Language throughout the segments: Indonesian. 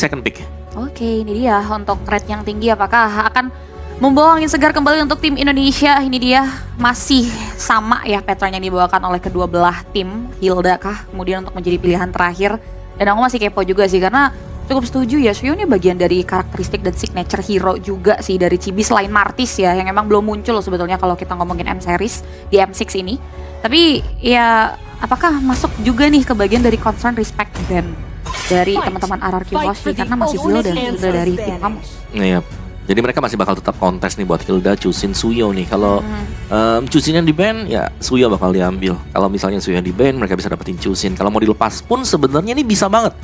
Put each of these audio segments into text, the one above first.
second pick. Oke, ini dia untuk rate yang tinggi apakah akan membawa angin segar kembali untuk tim Indonesia. Ini dia masih sama ya pattern yang dibawakan oleh kedua belah tim. Hilda kah kemudian untuk menjadi pilihan terakhir. Dan aku masih kepo juga sih karena cukup setuju ya, Suyo ini bagian dari karakteristik dan signature hero juga sih dari Chibi selain Martis ya yang emang belum muncul loh sebetulnya kalau kita ngomongin M-Series di M6 ini. Tapi ya apakah masuk juga nih ke bagian dari concern respect band dari teman-teman RRQ Hoshi karena masih Zil dan juga dari tim Famos. Iya. Jadi mereka masih bakal tetap kontes nih buat Hilda choosing Suyo nih. Kalau choosing yang di ban ya Suyo bakal diambil. Kalau misalnya Suyo yang di ban mereka bisa dapetin choosing. Kalau mau dilepas pun sebenarnya ini bisa banget.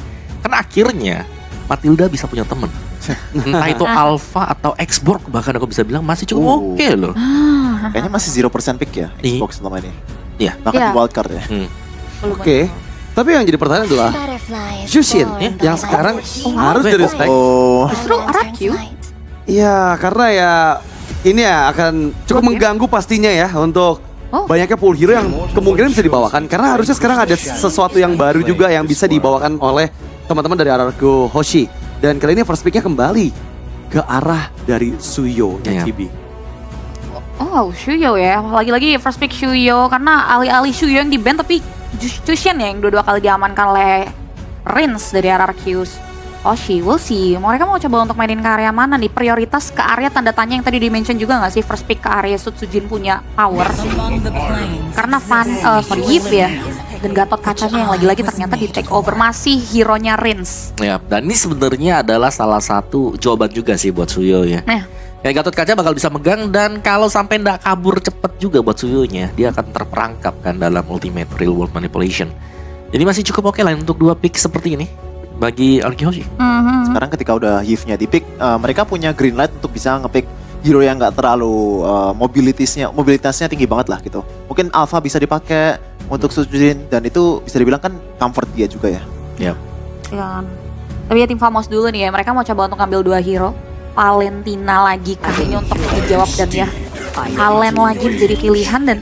Karena akhirnya Matilda bisa punya temen. Entah itu Alpha atau Xborg bahkan aku bisa bilang masih cukup oke loh. Kayaknya masih 0% pick ya Xbox selama ini. Iya. Bahkan di wildcard ya. Oke. Tapi yang jadi pertanyaan adalah Jushin yang sekarang harus di-respect. Justru RRQ. Iya, karena ya ini ya akan cukup mengganggu pastinya ya untuk banyaknya pool hero yang kemungkinan bisa dibawakan. Karena harusnya sekarang ada sesuatu yang baru juga yang bisa dibawakan oleh teman-teman dari RRQ Hoshi. Dan kali ini first pick-nya kembali ke arah dari Suyo dan Chibi. Oh, Suyo ya. Lagi-lagi first pick Suyo karena alih-alih Suyo yang di-ban tapi Jushin ya yang dua-dua kali diamankan oleh Rins dari RRQ Hoshi. We'll see. Mereka mau coba untuk mainin ke area mana nih? Prioritas ke area tanda tanya yang tadi di-mention juga gak sih? First pick ke area Sutsujin punya power. Karena Yip ya. Dan Gatot Kacanya yang lagi-lagi ternyata di take over masih hero-nya Rins. Ya, dan ini sebenarnya adalah salah satu jawaban juga sih buat Suyo ya. Kayak Gatot Kaca bakal bisa megang dan kalau sampai ndak kabur cepet juga buat Suyonya, dia akan terperangkap kan dalam ultimate real world manipulation. Jadi masih cukup oke lah untuk dua pick seperti ini bagi RRQ Hoshi. Sekarang ketika udah Yves-nya di pick, mereka punya green light untuk bisa nge-pick hero yang nggak terlalu mobilitasnya tinggi banget lah gitu. Mungkin Alpha bisa dipakai untuk Sutsujin dan itu bisa dibilang kan comfort dia juga ya. Ya. Ya. Tapi ya tim Famos dulu nih ya, mereka mau coba untuk ambil dua hero. Valentina lagi kan ini untuk dijawab dan ya Halen lagi menjadi pilihan dan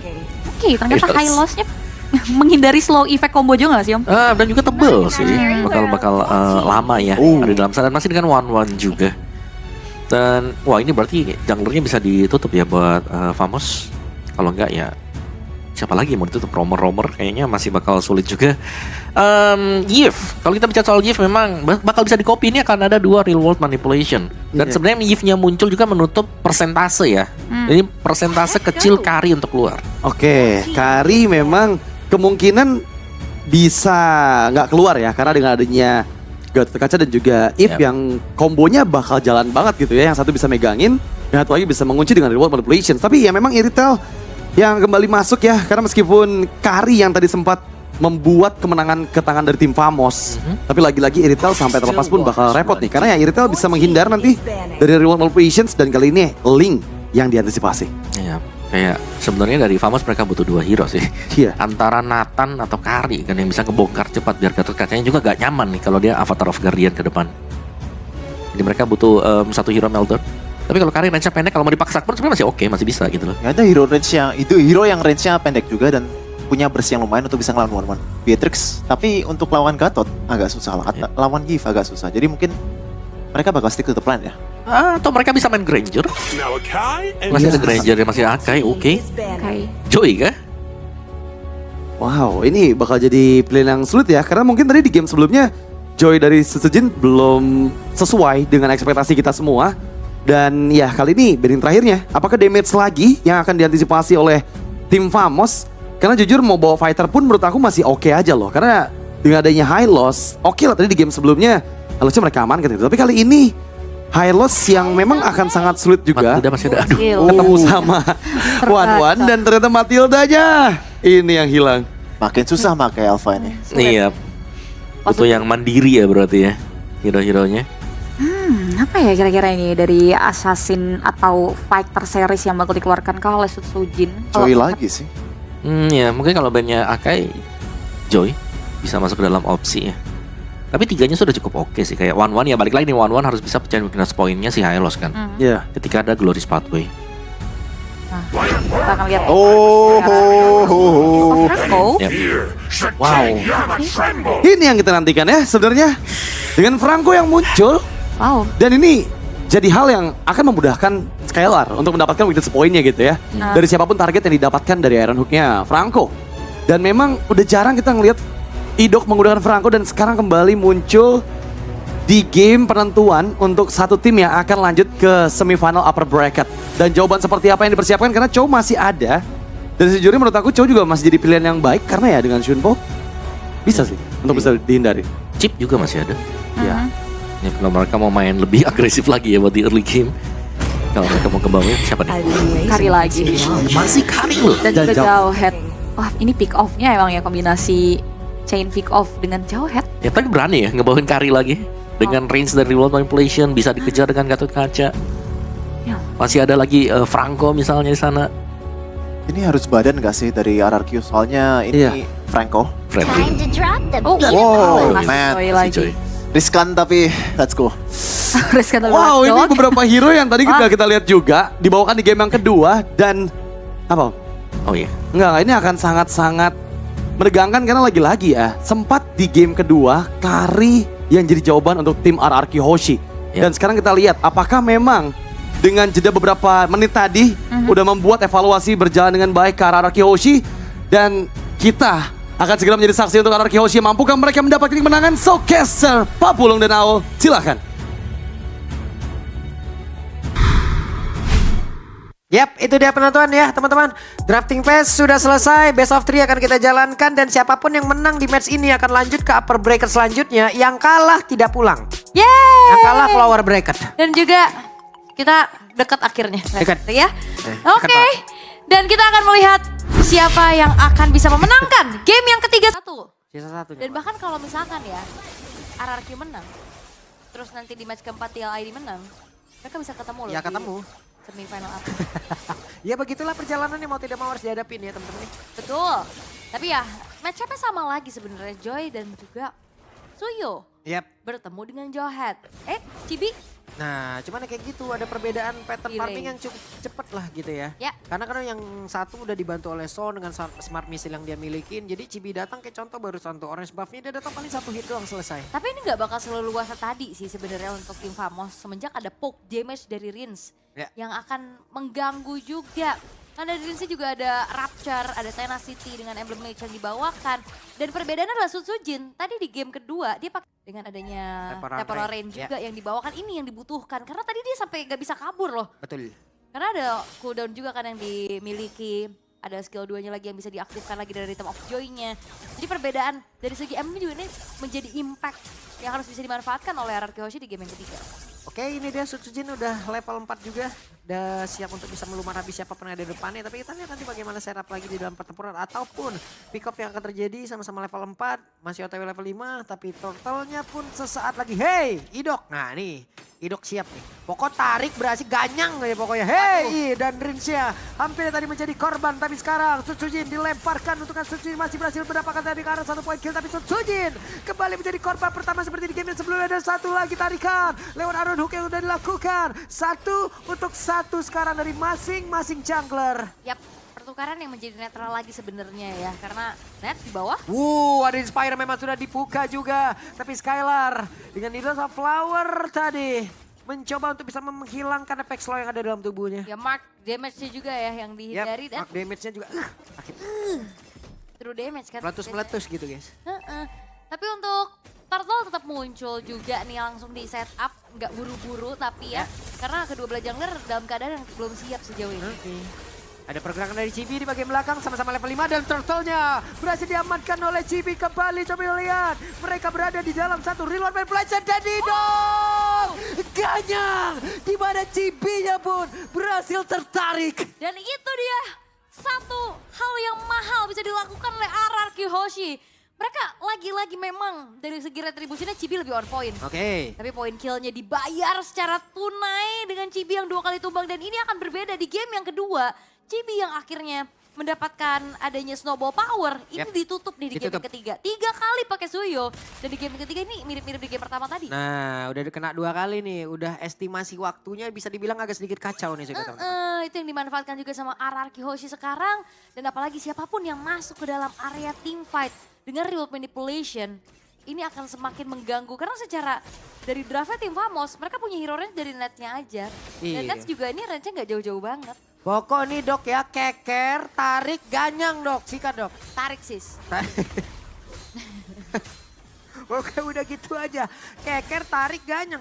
ternyata high loss-nya menghindari slow effect combo juga gak sih Om? Dan juga tebel sih, bakal lama ya ada dalam sana dan masih dengan 1-1 juga. Dan wah ini berarti junglernya bisa ditutup ya buat Famos. Kalau enggak ya siapa lagi yang mau ditutup? Romer kayaknya masih bakal sulit juga. Yves, kalau kita bicara soal Yves memang bakal bisa di-copy. Ini akan ada dua real world manipulation. Dan sebenarnya Yves-nya muncul juga menutup persentase ya. Jadi persentase kecil Kari untuk keluar. Oke, Kari memang kemungkinan bisa nggak keluar ya karena dengan adanya Gatot Kaca dan juga If yang kombonya bakal jalan banget gitu ya. Yang satu bisa megangin, yang satu lagi bisa mengunci dengan reward manipulation. Tapi ya memang Iritel yang kembali masuk ya karena meskipun Kari yang tadi sempat membuat kemenangan ke tangan dari tim Famos, tapi lagi-lagi Iritel sampai terlepas pun bakal repot nih karena ya Iritel bisa menghindar nanti dari reward manipulations dan kali ini Link yang diantisipasi. Iya. Kayak sebenarnya dari Famos mereka butuh dua hero sih. Iya. Antara Nathan atau Kari kan yang bisa ngebongkar cepat biar Gatot Kacanya juga gak nyaman nih kalau dia Avatar of Guardian ke depan. Jadi mereka butuh satu hero melter. Tapi kalau Kari range-nya pendek kalau mau dipaksa pun sebenarnya masih oke, masih bisa gitu loh. Ya ada hero yang range-nya pendek juga dan punya burst yang lumayan untuk bisa ngelawan one-one. Beatrix, tapi untuk lawan Gatot agak susah lah. Lawan Yves agak susah. Jadi mungkin mereka bakal stick to the plan ya. Atau mereka bisa main Granger. Masih ada Granger yang masih Akai, oke. Joy kah? Wow, ini bakal jadi pilihan yang sulit ya karena mungkin tadi di game sebelumnya Joy dari Sutsujin belum sesuai dengan ekspektasi kita semua. Dan ya kali ini banding terakhirnya, apakah damage lagi yang akan diantisipasi oleh tim Famos? Karena jujur mau bawa fighter pun menurut aku masih oke aja loh. Karena dengan adanya high loss, oke lah tadi di game sebelumnya harusnya mereka amankan itu. Tapi kali ini high loss yang memang akan sangat sulit juga. Matilda masih ada, ketemu sama Wan dan ternyata Matildanya ini yang hilang. Makin susah pakai Alpha ini. Iya. Butuh yang mandiri ya berarti ya hero-heronya. Apa ya kira-kira ini dari Assassin atau Fighter series yang bakal dikeluarkan oleh Sutsujin? Joy lagi sih. Ya mungkin kalau bandnya Akai, Joy bisa masuk ke dalam opsi ya. Tapi tiganya sudah cukup oke sih. Kayak 1-1 ya balik lagi nih 1-1 harus bisa pecahin weakness poinnya si Hylos kan. Iya. Ketika ada Glorious Pathway. Nah, kita akan lihat. Wow. Ini yang kita nantikan ya sebenarnya. Dengan Franco yang muncul, Wow. dan ini jadi hal yang akan memudahkan Skylar untuk mendapatkan weakness point-nya gitu ya. Dari siapapun target yang didapatkan dari Iron Hook-nya Franco. Dan memang udah jarang kita ngelihat Idok menggunakan Franco dan sekarang kembali muncul di game penentuan untuk satu tim yang akan lanjut ke semifinal upper bracket. Dan jawaban seperti apa yang dipersiapkan karena Chow masih ada. Dan sejujurnya menurut aku Chow juga masih jadi pilihan yang baik karena ya dengan Shunpo bisa sih untuk bisa dihindari. Chip juga masih ada. Ya. Ya, kalau mereka mau main lebih agresif lagi ya buat di early game. Kalau mereka mau ke bawah siapa nih? Kari lagi. Masih Kari loh. Dan juga Jauh. jauh head. Wah ini pick off-nya emang ya kombinasi chain pick off dengan jauh head. Ya tapi berani ya ngebawain Kari lagi. Dengan range dari remote manipulation bisa dikejar dengan Gatot Kaca. Ya. Masih ada lagi Franco misalnya di sana. Ini harus badan gak sih dari RRQ? Soalnya ini Iya. Franco. Friendly. Time to drop the Oh, beat. Wow, masih man. Joy Si lagi. Joy. Riskan tapi let's go. Rizkan Wow, ini beberapa hero yang tadi kita lihat juga dibawakan di game yang kedua dan apa? Oh iya. Enggak, ini akan sangat-sangat menegangkan karena lagi-lagi ya sempat di game kedua Kari yang jadi jawaban untuk tim RRQ Hoshi. Ya. Dan sekarang kita lihat apakah memang dengan jeda beberapa menit tadi udah membuat evaluasi berjalan dengan baik ke RRQ Hoshi dan kita akan segera menjadi saksi untuk RRQ Hoshi. Mampukah mereka mendapatkan kemenangan? So Caster, Papulung dan Aul, silakan. Yap, itu dia penonton ya teman-teman. Drafting phase sudah selesai, best of 3 akan kita jalankan dan siapapun yang menang di match ini akan lanjut ke upper bracket selanjutnya. Yang kalah tidak pulang. Yeay. Yang kalah ke lower bracket. Dan juga kita dekat akhirnya. Dekat. Ya. Oke. dekat Dan kita akan melihat siapa yang akan bisa memenangkan game yang ketiga satu. Sisa satu. Dan bahkan kalau misalkan ya RRQ menang, terus nanti di match keempat TLID menang, mereka bisa ketemu loh. Ya di ketemu. Semifinal up. Ya begitulah perjalanannya mau tidak mau harus dihadapin ya teman-teman. Betul. Tapi ya match-up-nya sama lagi sebenarnya Joy dan juga Suyo Yap. bertemu dengan Johat. Cibi. Nah, cuman kayak gitu ada perbedaan pattern Delay. farming yang cukup cepet lah gitu ya. Ya. Karena yang satu udah dibantu oleh Son dengan smart missile yang dia milikin. Jadi Cibi datang kayak contoh baru contoh orange buff-nya dia datang paling satu hit doang selesai. Tapi ini nggak bakal seleluasa tadi sih sebenarnya untuk tim Famos semenjak ada poke damage dari Rins Ya. yang akan mengganggu juga. Kan dari Rins juga ada Rapture, ada Tenacity dengan emblem mage yang dibawakan. Dan perbedaannya adalah Sutsujin. Tadi di game kedua dia pakai dengan adanya Temporal Rain Ya. juga yang dibawakan ini yang dibutuhkan. Karena tadi dia sampai nggak bisa kabur loh. Betul. Karena ada cooldown juga kan yang dimiliki. Ada skill 2-nya lagi yang bisa diaktifkan lagi dari Rhythm of Joy-nya. Jadi perbedaan dari segi MM juga ini menjadi impact yang harus bisa dimanfaatkan oleh RRQ Hoshi di game yang ketiga. Oke, ini dia Sutsujin udah level 4 juga. Udah siap untuk bisa melumar habis siapapun yang ada di depannya. Tapi kita lihat nanti bagaimana setup lagi di dalam pertempuran. Ataupun pick up yang akan terjadi sama-sama level 4. Masih OTW level 5. Tapi turtle-nya pun sesaat lagi. Hey, Idok. Nah nih, Idok siap nih. Pokok tarik berhasil ganyang aja pokoknya. Hey, dan Rinsya hampir tadi menjadi korban. Tapi sekarang Sutsujin dilemparkan untuk Sutsujin masih berhasil mendapatkan tadi ke arah 1 point kill. Tapi Sutsujin kembali menjadi korban pertama seperti di game yang sebelumnya. Dan satu lagi tarikan lewat Iron Hook yang udah dilakukan. Satu untuk satu sekarang dari masing-masing jungler. Yap, pertukaran yang menjadi netral lagi sebenarnya ya. Karena net di bawah. Ada Inspire memang sudah dibuka juga. Tapi Skylar dengan Needles of Flower tadi mencoba untuk bisa menghilangkan efek slow yang ada dalam tubuhnya. Ya mark damage-nya juga ya yang dihindari. Dan Mark damage-nya juga sakit. true damage kan. Meletus-meletus gitu guys. Heeh. Tapi untuk Turtle tetap muncul juga nih langsung di setup, nggak buru-buru tapi ya. Karena kedua belah jungler dalam keadaan yang belum siap sejauh ini. Oke. Ada pergerakan dari Cibi di bagian belakang sama-sama level 5 dan turtle-nya berhasil diamankan oleh Cibi kembali. Coba lihat, mereka berada di dalam satu reload manipulation dan dong ganyang di mana Cibinya pun berhasil tertarik. Dan itu dia satu hal yang mahal bisa dilakukan oleh RRQ Hoshi. Mereka lagi-lagi memang dari segi retribusinya Cibi lebih on point. Oke. Tapi poin killnya dibayar secara tunai dengan Cibi yang 2 kali tumbang. Dan ini akan berbeda di game yang kedua. Cibi yang akhirnya mendapatkan adanya snowball power. Ini Yep. ditutup nih di game yang ketiga. 3 kali pakai Suyo. Dan di game ketiga ini mirip-mirip di game pertama tadi. Nah, udah kena 2 kali nih. Udah estimasi waktunya bisa dibilang agak sedikit kacau nih. Itu yang dimanfaatkan juga sama RRQ Hoshi sekarang. Dan apalagi siapapun yang masuk ke dalam area team fight dengan remote manipulation. ini akan semakin mengganggu. Karena secara dari draftnya tim Famos, mereka punya hero range dari netnya aja. Dan Iya. Nets juga ini range-nya nggak jauh-jauh banget. Pokok nih dok ya, keker, tarik, ganyang dok, sikat dok. Tarik sis. Oke udah gitu aja, keker, tarik, ganyang.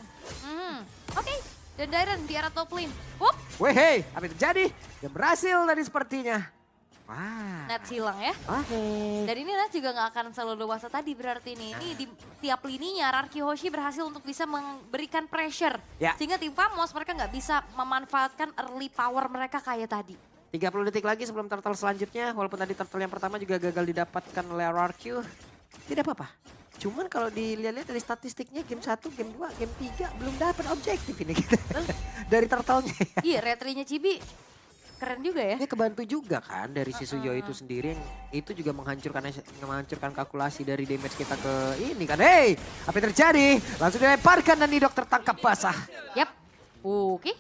Oke, dan Dairen di arah top lane. Wup, Weh hei, apa yang terjadi? Dia berhasil tadi sepertinya. Wah. Nets hilang ya. Oke. Dan ini Nets juga nggak akan selalu dewasa tadi berarti nih. Ini di tiap lininya Rarky Hoshi berhasil untuk bisa memberikan pressure. Ya. Sehingga tim Famos mereka nggak bisa memanfaatkan early power mereka kayak tadi. 30 detik lagi sebelum turtle selanjutnya. Walaupun tadi turtle yang pertama juga gagal didapatkan oleh RRQ. Tidak apa-apa. Cuman kalau dilihat-lihat dari statistiknya game 1, game 2, game 3 belum dapat objektif ini kita. Dari turtle-nya ya. Iya, retrinya Cibi keren juga ya. Ini kebantu juga kan dari si Suyo itu sendiri yang itu juga menghancurkan kalkulasi dari damage kita ke ini kan. Hey, apa yang terjadi? Langsung dilemparkan dan Idok tertangkap basah. Yap. Oke.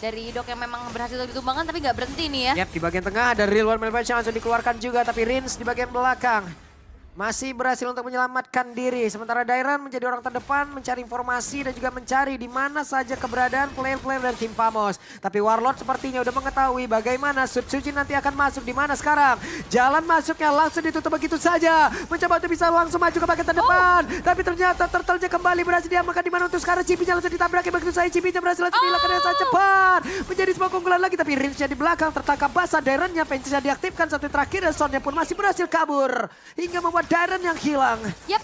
Dari Dok yang memang berhasil ditumbangkan tapi nggak berhenti nih ya. Yap, di bagian tengah ada Real One Malfunction langsung dikeluarkan juga tapi Rins di bagian belakang masih berhasil untuk menyelamatkan diri. Sementara Dairan menjadi orang terdepan mencari informasi dan juga mencari di mana saja keberadaan player-player dari tim Famos. Tapi Warlord sepertinya udah mengetahui bagaimana Sutsujin nanti akan masuk di mana sekarang. Jalan masuknya langsung ditutup begitu saja. Mencoba untuk bisa langsung maju ke bagian terdepan. Tapi ternyata turtle-nya kembali berhasil diamankan di mana untuk sekarang Cibinya langsung ditabraki begitu saja. Cibinya berhasil langsung dilakukan dengan sangat cepat. Menjadi sebuah keunggulan lagi tapi Rinsnya di belakang tertangkap basah. Dairannya Ventusnya diaktifkan satu terakhir dan Sonnya pun masih berhasil kabur. Hingga membuat Dairan yang hilang. Yap.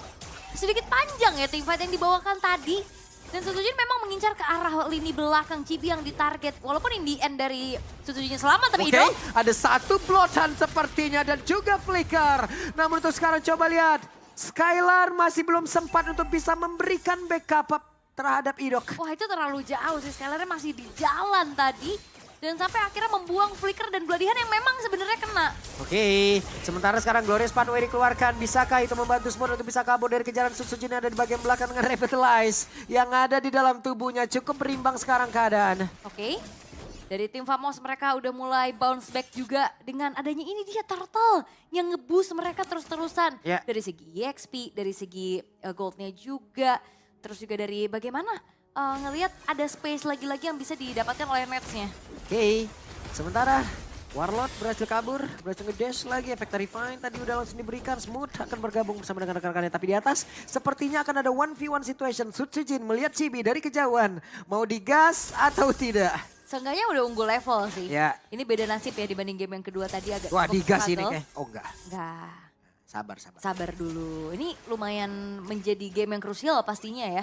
Sedikit panjang ya team fight yang dibawakan tadi. Dan Sutsujin memang mengincar ke arah lini belakang Cibi yang ditarget. Walaupun in the end dari Sutsujin selamat tapi Oke, Ido. ada satu blotan sepertinya dan juga flicker. Namun untuk sekarang coba lihat. Skylar masih belum sempat untuk bisa memberikan backup terhadap Idok. Wah itu terlalu jauh sih, Skylarnya masih di jalan tadi. Dan sampai akhirnya membuang flicker dan Bloodihan yang memang sebenarnya kena. Oke, sementara sekarang Glorious Pathway dikeluarkan. Bisakah itu membantu Smooth untuk bisa kabur dari kejaran Sutsujin yang ada di bagian belakang dengan Revitalize. Yang ada di dalam tubuhnya cukup berimbang sekarang keadaan. Oke. Dari tim Famos mereka udah mulai bounce back juga dengan adanya ini dia Turtle yang nge-boost mereka terus-terusan. Ya. Dari segi EXP, dari segi goldnya juga. Terus juga dari bagaimana ngelihat ada space lagi-lagi yang bisa didapatkan oleh Netsnya. Oke, sementara Warlord berhasil kabur, berhasil ngedash lagi. Efek Refine tadi udah langsung diberikan. Smooth akan bergabung bersama dengan rekan-rekannya. Tapi di atas sepertinya akan ada 1v1 situation. Sutsujin melihat Chibi dari kejauhan. Mau digas atau tidak? Seenggaknya udah unggul level sih. Ya. Ini beda nasib ya dibanding game yang kedua tadi agak Wah cukup digas ini struggle. kayak. Oh enggak, Enggak. sabar. Sabar dulu. Ini lumayan menjadi game yang krusial pastinya ya.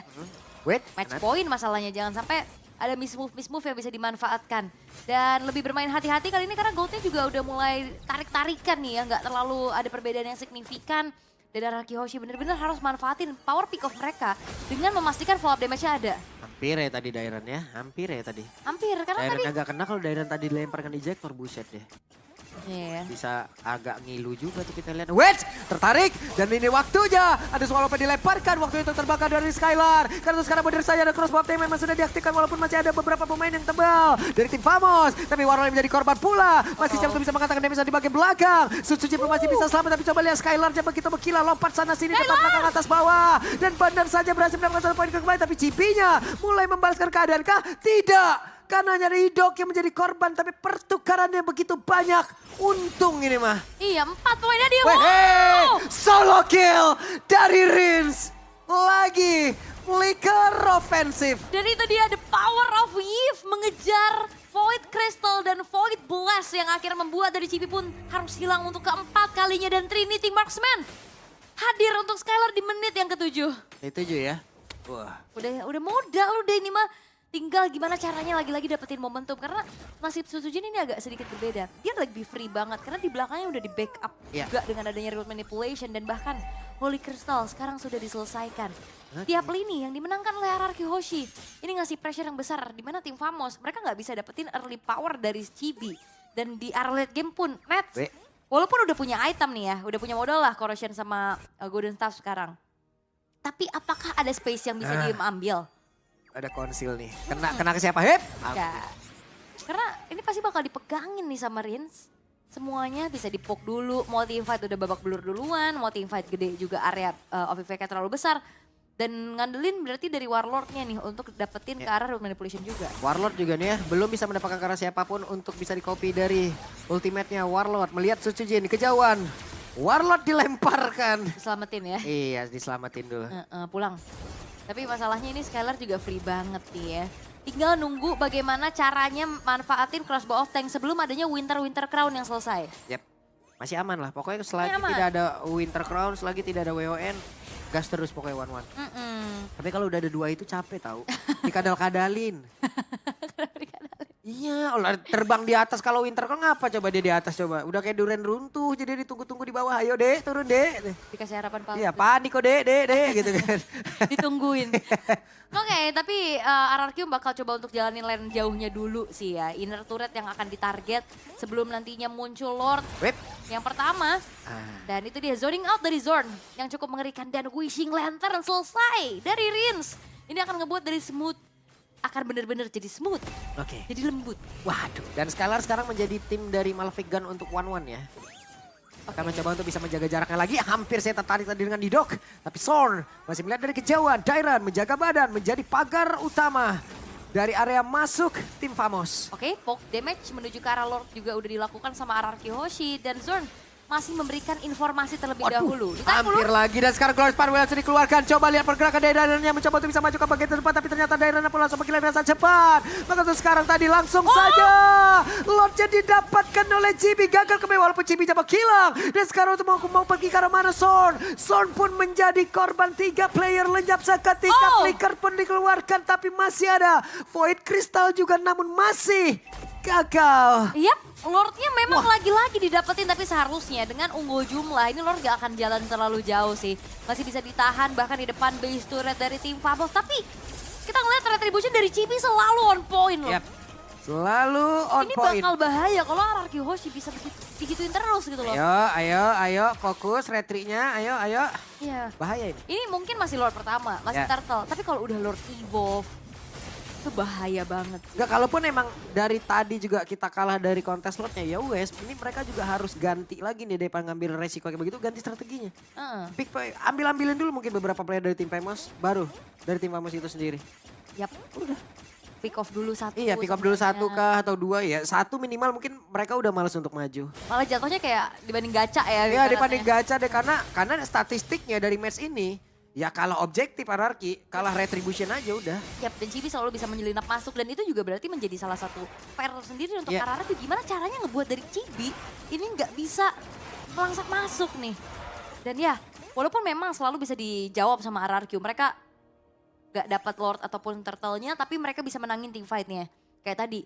Wait, Match point masalahnya, jangan sampai ada mismove yang bisa dimanfaatkan. Dan lebih bermain hati-hati kali ini karena goldnya juga udah mulai tarik-tarikan nih ya. Nggak terlalu ada perbedaan yang signifikan. Dan Rarky Hoshi bener-bener harus manfaatin power pick off mereka dengan memastikan follow up damage-nya ada. hampir ya tadi Dairan ya, hampir ya tadi. Hampir, karena Dairan tadi... agak kena kalau Dairan tadi dilemparkan ejector, buset deh. Iya. Bisa agak ngilu juga tuh kita lihat. Wait, tertarik dan ini waktunya. Ada Swallow dilemparkan, waktu itu terbakar dari Skylar. Karena sekarang modern saja ada crossbow time memang sudah diaktifkan walaupun masih ada beberapa pemain yang tebal dari tim Famos. Tapi Warlord menjadi korban pula. Masih jam bisa mengatakan damage di bagian belakang. Sutsujin pun masih bisa selamat tapi coba lihat Skylar jam begitu berkilau lompat sana sini depan belakang atas bawah. Dan benar saja berhasil mendapatkan satu poin kembali tapi Cipinya mulai membalaskan keadaan kah? Tidak. Karena hanya Idok yang menjadi korban tapi pertukarannya begitu banyak. Untung ini mah. Iya, 4 poinnya dia. Wey, Wow! solo kill dari Rins. Lagi flicker offensive. Dan itu dia the power of Eve mengejar Void Crystal dan Void Blast yang akhirnya membuat dari Cibi pun harus hilang untuk keempat kalinya. Dan Trinity Marksman hadir untuk Skylar di menit yang ke-7. Itu aja ya. Wah. Udah modal udah ini mah. Tinggal gimana caranya lagi-lagi dapetin momentum. Karena nasib Sutsujin ini agak sedikit berbeda. Dia lebih free banget karena di belakangnya udah di backup Iya. juga dengan adanya remote manipulation. Dan bahkan Holy Crystal sekarang sudah diselesaikan. Tiap lini yang dimenangkan oleh Rarky Hoshi. Ini ngasih pressure yang besar. Dimana tim Famos mereka nggak bisa dapetin early power dari Chibi. Dan di late game pun Nets. Be. Walaupun udah punya item nih ya. Udah punya modal lah Corrosion sama Golden Staff sekarang. Tapi apakah ada space yang bisa diambil? Ada konsil nih. Kena ke siapa? Hep. Ya. Karena ini pasti bakal dipegangin nih sama Rins. semuanya bisa di-poke dulu. Mau teamfight udah babak belur duluan, mau teamfight gede juga area OVVK terlalu besar. Dan ngandelin berarti dari Warlord-nya nih untuk dapetin ke arah root manipulation juga. Warlord juga nih ya, belum bisa mendapatkan karena siapapun untuk bisa di-copy dari ultimate-nya Warlord. Melihat Suchujin kejauhan, Warlord dilemparkan. Selamatin ya. Iya, diselamatin dulu. Pulang. Tapi masalahnya ini Skylar juga free banget nih ya. Tinggal nunggu bagaimana caranya manfaatin crossbow of tank sebelum adanya Winter Crown yang selesai. Yep, masih aman lah. Pokoknya selagi aman. tidak ada Winter Crown, selagi tidak ada WON, gas terus pokoknya one-one. Tapi kalau udah ada 2 itu capek tahu. Dikadal-kadalin. Iya, terbang di atas kalau Winter Crown ngapa coba dia di atas coba. Udah kayak durian runtuh jadi ditunggu-tunggu di bawah. Ayo deh, turun deh. Dikasih harapan palsu. Iya, panik kok deh gitu kan. Ditungguin. Oke, tapi RRQ bakal coba untuk jalanin lane jauhnya dulu sih ya. Inner turret yang akan ditarget sebelum nantinya muncul Lord. Wep. Yang pertama, dan itu dia zoning out dari Zorn yang cukup mengerikan dan Wishing Lantern selesai dari Rins. Ini akan ngebuat dari smooth akan benar-benar jadi smooth, Oke. jadi lembut. Waduh, dan Skylar sekarang menjadi tim dari Malefic Gun untuk one-one ya. Akan mencoba untuk bisa menjaga jaraknya lagi. Hampir saya tertarik tadi dengan Didok. Tapi Zorn masih melihat dari kejauhan. Dairan menjaga badan, menjadi pagar utama dari area masuk tim Famos. Oke, poke damage menuju ke arah Lord juga udah dilakukan sama RRQ Hoshi dan Zorn masih memberikan informasi terlebih dahulu. Ditarik dulu. Hampir lagi dan sekarang Glorious Power langsung dikeluarkan. Coba lihat pergerakan Dairannya mencoba untuk bisa maju ke bagian depan. Tapi ternyata Dairannya pun langsung menggila dengan sangat cepat. Maka untuk sekarang tadi langsung saja Lordnya didapatkan oleh GB. Gagal kembali walaupun GB coba hilang. Dan sekarang untuk mau pergi ke arah mana Zorn. Zorn pun menjadi korban 3 player lenyap seketika. Flicker pun dikeluarkan tapi masih ada Void Crystal juga namun masih gagal. Yap, Lordnya memang lagi-lagi didapetin tapi seharusnya dengan unggul jumlah ini Lord gak akan jalan terlalu jauh sih. Masih bisa ditahan bahkan di depan base turret dari tim Famos. Tapi kita ngeliat retribution dari Chibi selalu on point loh. Yap. Selalu on Ini point. bakal bahaya kalau RRQ Hoshi bisa digituin terus gitu loh. Ayo, fokus retrinya, ayo. Iya. Bahaya ini. Ini mungkin masih Lord pertama, masih Ya. turtle. Tapi kalau udah Lord evolve, itu bahaya banget. Enggak, kalaupun emang dari tadi juga kita kalah dari kontes slotnya, ya wes, ini mereka juga harus ganti lagi nih daripada ngambil resiko kayak begitu, ganti strateginya. Pick, ambilin dulu mungkin beberapa player dari tim Famos, baru dari tim Famos itu sendiri. Yap, udah. Pick off dulu satu. Iya, pick up dulu semuanya. 1 kah atau 2 ya. 1 minimal mungkin mereka udah males untuk maju. Malah jatuhnya kayak dibanding gacha ya. Iya, ibaratnya. dibanding gacha deh karena statistiknya dari match ini, ya kalau objektif RRQ, kalah retribution aja udah. Yap, dan Chibi selalu bisa menyelinap masuk dan itu juga berarti menjadi salah satu fair sendiri untuk Iya. RRQ. Gimana caranya ngebuat dari Chibi ini nggak bisa melangsak masuk nih. Dan ya, walaupun memang selalu bisa dijawab sama RRQ, mereka nggak dapat Lord ataupun Turtle-nya, tapi mereka bisa menangin team fight-nya. Kayak tadi,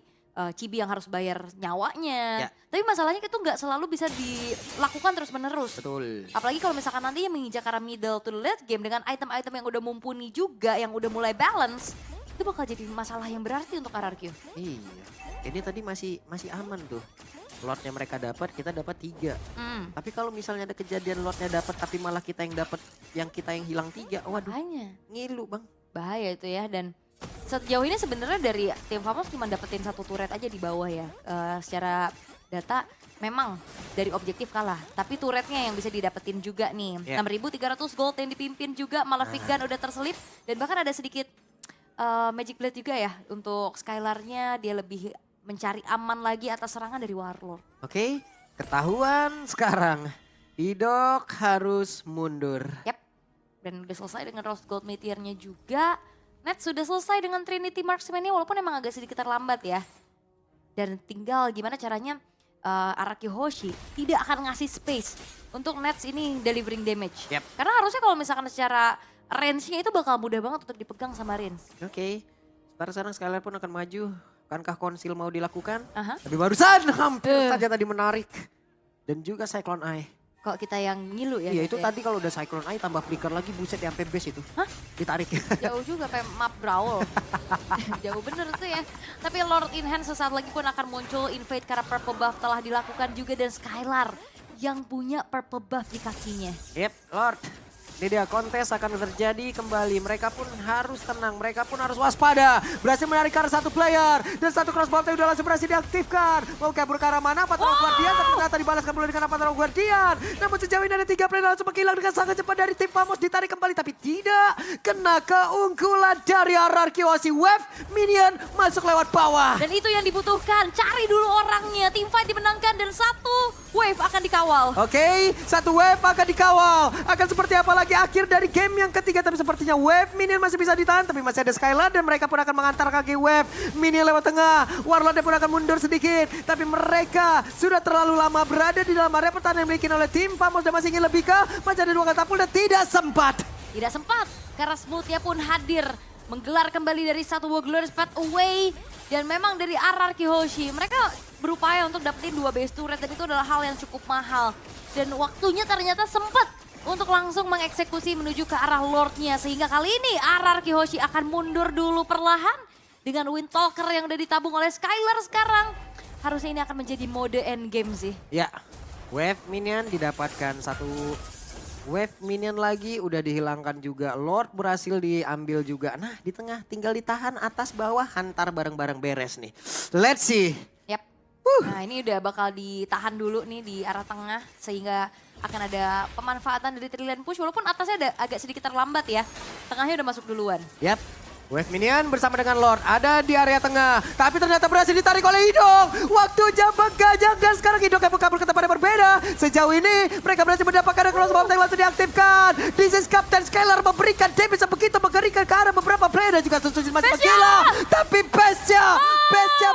Chibi yang harus bayar nyawanya. Ya. Tapi masalahnya itu nggak selalu bisa dilakukan terus-menerus. Betul. Apalagi kalau misalkan nanti yang menginjak ke arah middle to the late game dengan item-item yang udah mumpuni juga, yang udah mulai balance, itu bakal jadi masalah yang berarti untuk RRQ. Iya. Ini tadi masih aman tuh. Lordnya mereka dapat, kita dapat 3. Tapi kalau misalnya ada kejadian Lordnya dapat tapi malah kita yang hilang 3, waduh, Makanya ngilu bang. bahaya itu ya. Dan sejauh ini sebenarnya dari tim Famos cuma dapetin 1 turret aja di bawah ya. Secara data memang dari objektif kalah, tapi turretnya yang bisa didapetin juga nih. 6.300 gold yang dipimpin juga, Malefic Gun udah terselip dan bahkan ada sedikit Magic Blade juga ya untuk Skylar-nya, dia lebih mencari aman lagi atas serangan dari Warlord. Oke, ketahuan sekarang. Didok harus mundur. Yap, dan udah selesai dengan Rose Gold Meteor-nya juga. Net sudah selesai dengan Trinity Marksman-nya walaupun emang agak sedikit terlambat ya. Dan tinggal gimana caranya RRQ Hoshi tidak akan ngasih space untuk Nets ini delivering damage. Yep. Karena harusnya kalau misalkan secara range-nya itu bakal mudah banget untuk dipegang sama Rins. Oke, sekarang Skylar pun akan maju. Akankah konsil mau dilakukan? Aha. Tapi barusan hampir saja tadi menarik. Dan juga Cyclone Eye. Kok kita yang ngilu ya? Iya gitu itu ya. tadi kalau udah Cyclone Eye tambah flicker lagi buset ya sampai base itu. Hah? Ditarik. Jauh juga kayak map brawl. Jauh bener tuh ya. Tapi Lord in hand sesaat lagi pun akan muncul. Invade karena purple buff telah dilakukan juga dan Skylar yang punya purple buff di kakinya. Yep, Lord. Ini dia kontes akan terjadi kembali. Mereka pun harus tenang, mereka pun harus waspada. Berhasil menarik ke arah satu player. Dan satu crossbow udah langsung berhasil diaktifkan. Mau kabur ke arah mana? Patrol Guardian. Tapi ternyata dibalaskan pula dengan Patrol Guardian. Namun sejauh ini ada 3 player langsung menghilang dengan sangat cepat dari tim Famos. Ditarik kembali tapi tidak. Kena keunggulan dari RRQ Hoshi. Wave minion masuk lewat bawah. Dan itu yang dibutuhkan. Cari dulu orangnya. Tim fight dimenangkan dan satu wave akan dikawal. Oke, satu wave akan dikawal. Akan seperti apa lagi akhir dari game yang ketiga. Tapi sepertinya wave minion masih bisa ditahan. Tapi masih ada Skylar dan mereka pun akan mengantar kaki wave minion lewat tengah. Warlord pun akan mundur sedikit. Tapi mereka sudah terlalu lama berada di dalam area pertahanan yang dimiliki oleh tim Famos. Dan masih ingin lebih ke. Masih ada 2 katapult dan tidak sempat. Tidak sempat karena Smoothnya pun hadir. Menggelar kembali dari satu Glorious Path Away. Dan memang dari RRQ Hoshi. Mereka berupaya untuk dapetin 2 base turret. Dan itu adalah hal yang cukup mahal. Dan waktunya ternyata sempat untuk langsung mengeksekusi menuju ke arah Lordnya. Sehingga kali ini RRQ Hoshi akan mundur dulu perlahan. Dengan Windtalker yang udah ditabung oleh Skylar sekarang. Harusnya ini akan menjadi mode endgame sih. Ya, wave minion didapatkan satu wave minion lagi, udah dihilangkan juga. Lord berhasil diambil juga. Nah, di tengah tinggal ditahan atas bawah, hantar bareng-bareng beres nih. Let's see. Yap. Nah ini udah bakal ditahan dulu nih di arah tengah. Sehingga akan ada pemanfaatan dari Trillian Push. Walaupun atasnya ada agak sedikit terlambat ya. Tengahnya udah masuk duluan. Yap. Wave minion bersama dengan Lord ada di area tengah. Tapi ternyata berhasil ditarik oleh Idong. Waktu jam gajah dan sekarang Idong kabur ke tempat yang berbeda. Sejauh ini mereka berhasil mendapatkan crossbow yang langsung diaktifkan. This is Captain Skylar memberikan damage yang begitu mengerikan ke arah beberapa player dan juga Susujin masih menggila. Tapi Pesya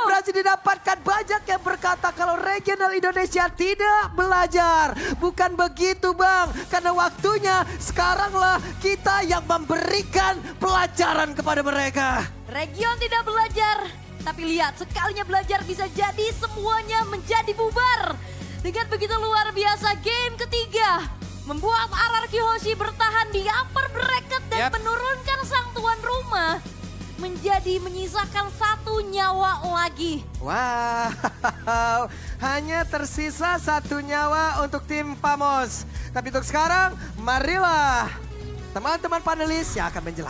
berhasil didapatkan. Banyak yang berkata kalau regional Indonesia tidak belajar. Bukan begitu Bang. Karena waktunya sekaranglah kita yang memberikan pelajaran kepada mereka. Region tidak belajar, tapi lihat sekalinya belajar bisa jadi semuanya menjadi bubar. Dengan begitu luar biasa game ketiga membuat RRQ Hoshi bertahan di upper bracket dan menurunkan sang tuan rumah menjadi menyisakan 1 nyawa lagi. Wow, hanya tersisa 1 nyawa untuk tim Famos. Tapi untuk sekarang, marilah teman-teman panelis yang akan menjelaskan.